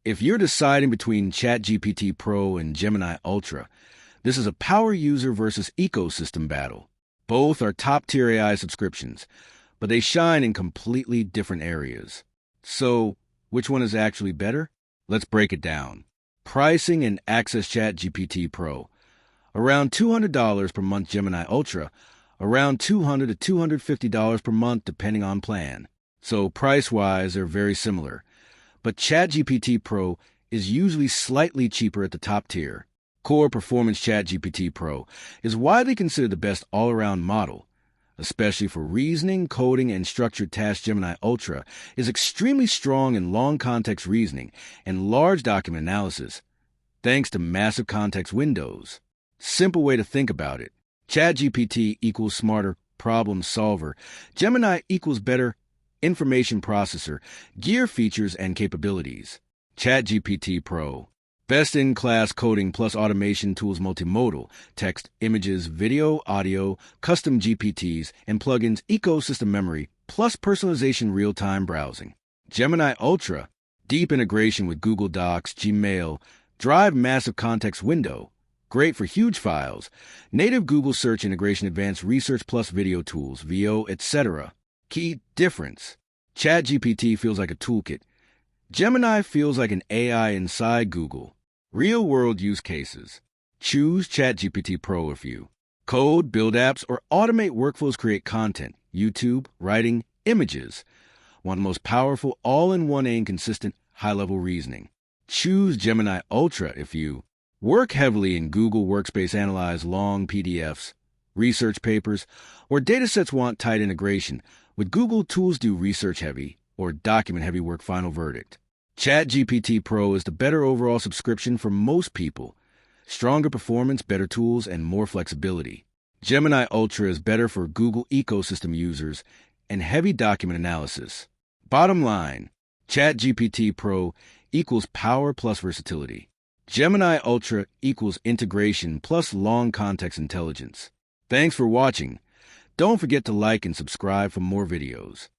If you're deciding between ChatGPT Pro and Gemini Ultra, this is a power user versus ecosystem battle. Both are top-tier AI subscriptions, but they shine in completely different areas. So, which one is actually better? Let's break it down. Pricing and access: ChatGPT Pro. Around $200 per month Gemini Ultra, around $200 to $250 per month depending on plan. So price-wise, they're very similar. But ChatGPT Pro is usually slightly cheaper at the top tier. Core Performance: ChatGPT Pro is widely considered the best all-around model. Especially for reasoning, coding, and structured tasks, Gemini Ultra is extremely strong in long context reasoning and large document analysis, thanks to massive context windows. Simple way to think about it: ChatGPT equals smarter problem solver. Gemini equals better information processor, gear features, and capabilities. ChatGPT Pro. Best-in-class coding plus automation tools, multimodal, text, images, video, audio, custom GPTs, and plugins, ecosystem memory, plus personalization, real-time browsing. Gemini Ultra. Deep integration with Google Docs, Gmail, Drive, massive context window. Great for huge files. Native Google search integration, advanced research plus video tools, VO, etc. Key difference: ChatGPT feels like a toolkit. Gemini feels like an AI inside Google. Real-world use cases. Choose ChatGPT Pro if you code, build apps, or automate workflows, create content, YouTube, writing, images. Want the most powerful, all-in-one and consistent, high-level reasoning. Choose Gemini Ultra if you work heavily in Google Workspace, analyze long PDFs, research papers, or datasets, want tight integration with Google tools, do research-heavy or document-heavy work. Final verdict: ChatGPT Pro is the better overall subscription for most people. Stronger performance, better tools, and more flexibility. Gemini Ultra is better for Google ecosystem users and heavy document analysis. Bottom line: ChatGPT Pro equals power plus versatility. Gemini Ultra equals integration plus long context intelligence. Thanks for watching. Don't forget to like and subscribe for more videos.